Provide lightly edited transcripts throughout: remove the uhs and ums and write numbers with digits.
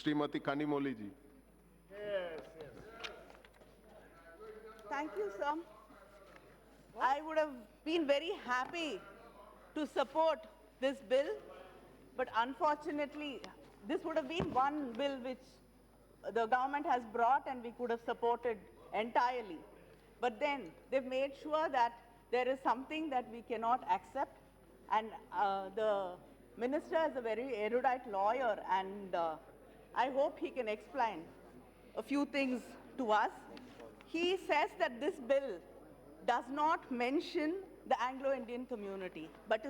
Srimati Kanimozhi ji. Thank you, sir. I would have been very happy to support this bill, but unfortunately, this would have been one bill which the government has brought and we could have supported entirely. But then they've made sure that there is something that we cannot accept, and the minister is a very erudite lawyer, and I hope he can explain a few things to us. He says that this bill does not mention the Anglo-Indian community, but it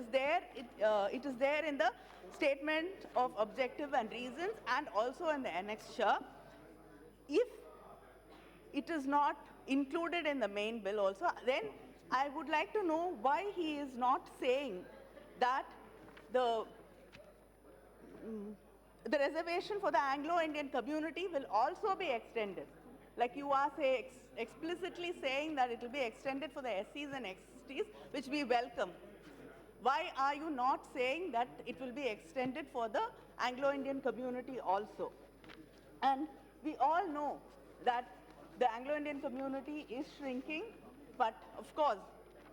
is there in the statement of objective and reasons and also in the annexure. If it is not included in the main bill also, then I would like to know why he is not saying that the reservation for the Anglo-Indian community will also be extended. Like you are explicitly saying that it will be extended for the SCs and STs, which we welcome. Why are you not saying that it will be extended for the Anglo-Indian community also? And we all know that the Anglo-Indian community is shrinking, but of course,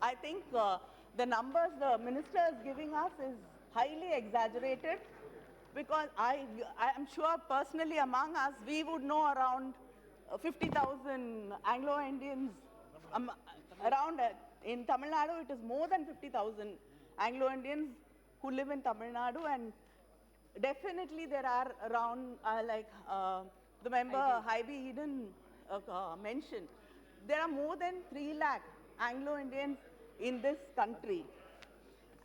I think the numbers the minister is giving us is highly exaggerated, because I am sure personally among us, we would know around 50,000 Anglo-Indians around. In Tamil Nadu, it is more than 50,000 Anglo-Indians who live in Tamil Nadu, and definitely there are around, the member Haibi Eden mentioned, there are more than 3 lakh Anglo-Indians in this country.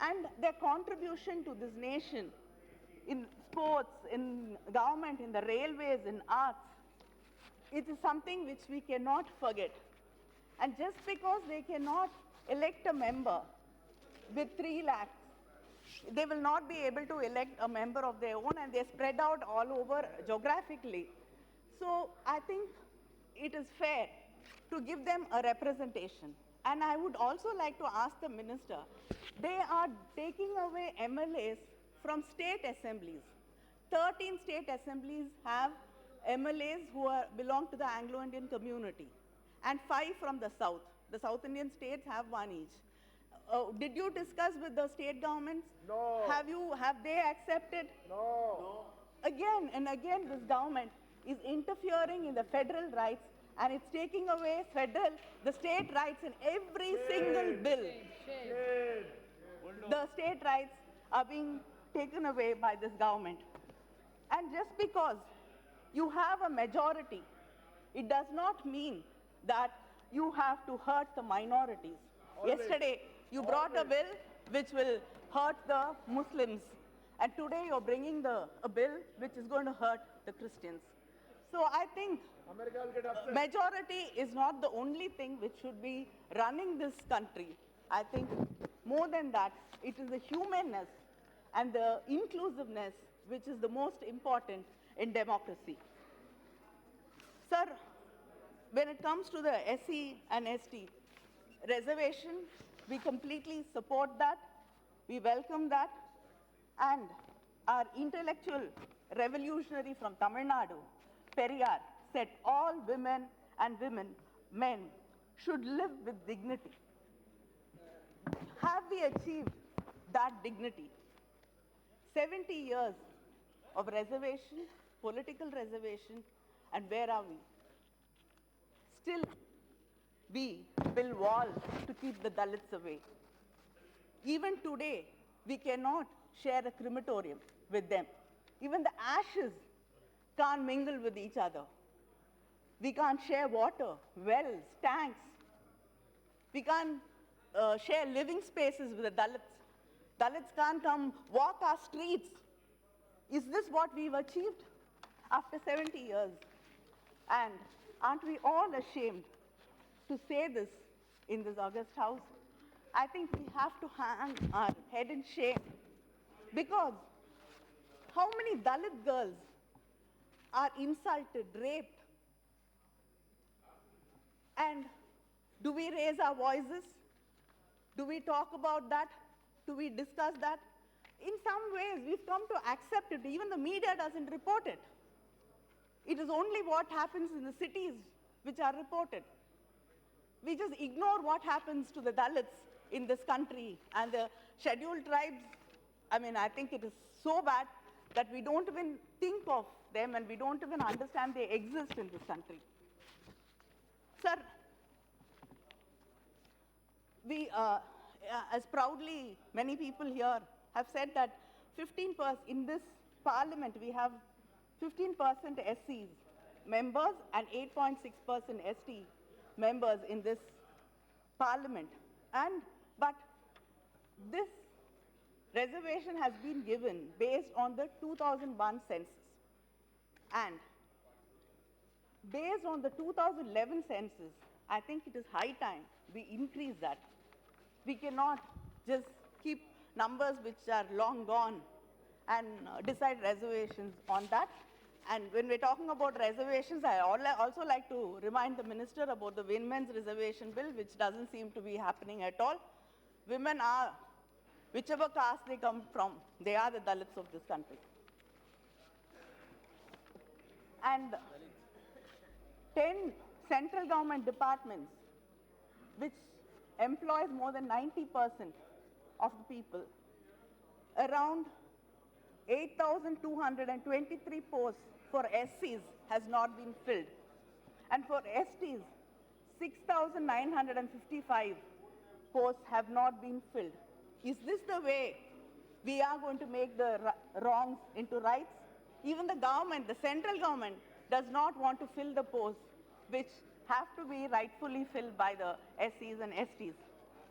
And their contribution to this nation in sports, in government, in the railways, in arts, it is something which we cannot forget. And just because they cannot elect a member with 3 lakhs, they will not be able to elect a member of their own, and they're spread out all over geographically. So I think it is fair to give them a representation. And I would also like to ask the minister, they are taking away MLAs from state assemblies. 13 state assemblies have MLAs who belong to the Anglo-Indian community, and 5 from the South. The South Indian states have 1 each. Did you discuss with the state governments? No. Have they accepted? No. Again and again, this government is interfering in the federal rights, and it's taking away the state rights in every single bill. The state rights are being taken away by this government. And just because you have a majority, it does not mean that you have to hurt the minorities. Always. Yesterday, you brought a bill which will hurt the Muslims, and today you're bringing a bill which is going to hurt the Christians. So I think America will get upset. majority is not the only thing which should be running this country. I think more than that, it is the humanness and the inclusiveness which is the most important in democracy. Sir, when it comes to the SC and ST reservation, we completely support that, we welcome that, and our intellectual revolutionary from Tamil Nadu, Periyar, said all women and men should live with dignity. Have we achieved that dignity? 70 years of reservation, political reservation, and where are we? Still, we build walls to keep the Dalits away. Even today, we cannot share a crematorium with them. Even the ashes can't mingle with each other. We can't share water, wells, tanks. We can't share living spaces with the Dalits. Dalits can't come walk our streets. Is this what we've achieved after 70 years? And aren't we all ashamed to say this in this august house? I think we have to hang our head in shame, because how many Dalit girls are insulted, raped? And do we raise our voices? Do we talk about that? Do we discuss that? In some ways, we've come to accept it. Even the media doesn't report it. It is only what happens in the cities which are reported. We just ignore what happens to the Dalits in this country and the scheduled tribes. I mean, I think it is so bad that we don't even think of them and we don't even understand they exist in this country. Sir, we, as proudly many people here have said that 15% in this parliament we have 15% SCs members and 8.6% ST members in this parliament. But this reservation has been given based on the 2001 census. And based on the 2011 census, I think it is high time we increase that. We cannot just keep numbers which are long gone and decide reservations on that. And when we're talking about reservations, I also like to remind the minister about the women's reservation bill, which doesn't seem to be happening at all. Women are, whichever caste they come from, they are the Dalits of this country. And 10 central government departments, which employs more than 90% of the people, around 8,223 posts for SCs has not been filled. And for STs, 6,955 posts have not been filled. Is this the way we are going to make the wrongs into rights? Even the government, the central government, does not want to fill the posts which have to be rightfully filled by the SCs and STs.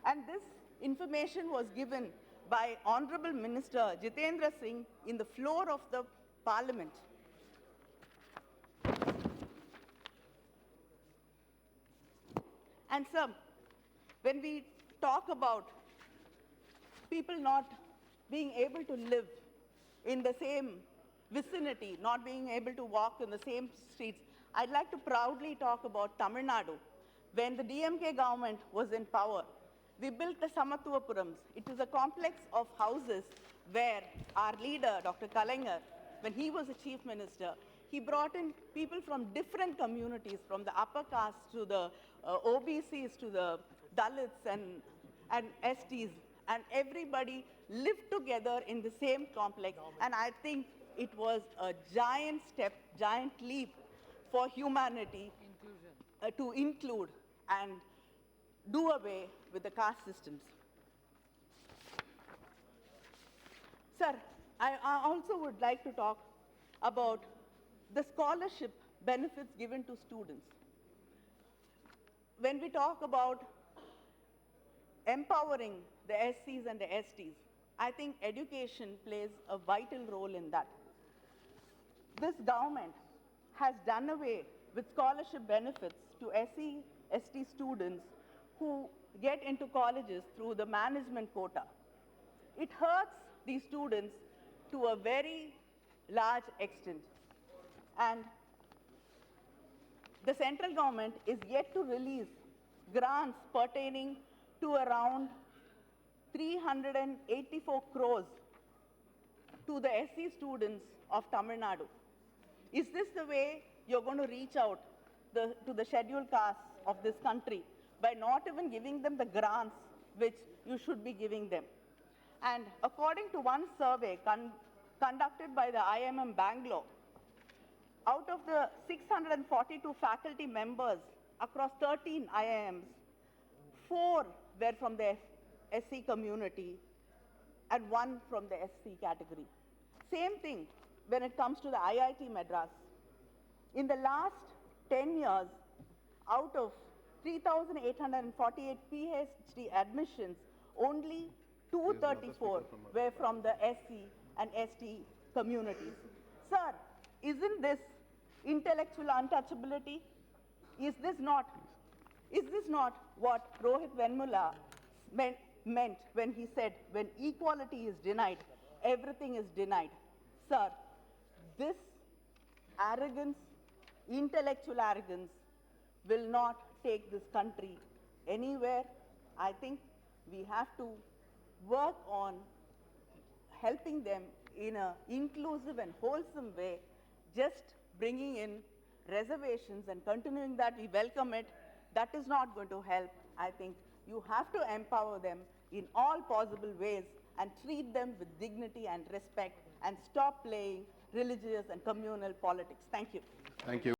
And this information was given by Honorable Minister Jitendra Singh in the floor of the Parliament. And sir, when we talk about people not being able to live in the same vicinity, not being able to walk in the same streets, I'd like to proudly talk about Tamil Nadu. When the DMK government was in power, we built the Samatuvapurams. It is a complex of houses where our leader, Dr. Kalaignar, when he was the chief minister, he brought in people from different communities, from the upper caste to the OBCs to the Dalits and STs, and everybody lived together in the same complex. And I think it was a giant step, giant leap for humanity to include and do away with the caste systems. Sir, I also would like to talk about the scholarship benefits given to students. When we talk about empowering the SCs and the STs, I think education plays a vital role in that. This government has done away with scholarship benefits to SC, ST students who get into colleges through the management quota. It hurts these students to a very large extent. And the central government is yet to release grants pertaining to around 384 crores to the SC students of Tamil Nadu. Is this the way you're going to reach out to the scheduled castes of this country, by not even giving them the grants which you should be giving them? And according to one survey conducted by the IMM Bangalore, out of the 642 faculty members across 13 IIMs, 4 were from the SC community and 1 from the SC category. Same thing when it comes to the IIT Madras. In the last 10 years, out of 3,848 PhD admissions, only 234 were from the SC and ST communities. Sir, isn't this intellectual untouchability? Is this not what Rohit Venmula meant when he said, when equality is denied, everything is denied? Sir, this arrogance, intellectual arrogance, will not take this country anywhere. I think we have to work on helping them in an inclusive and wholesome way, just bringing in reservations and continuing that, we welcome it. That is not going to help. I think you have to empower them in all possible ways and treat them with dignity and respect and stop playing religious and communal politics. Thank you. Thank you.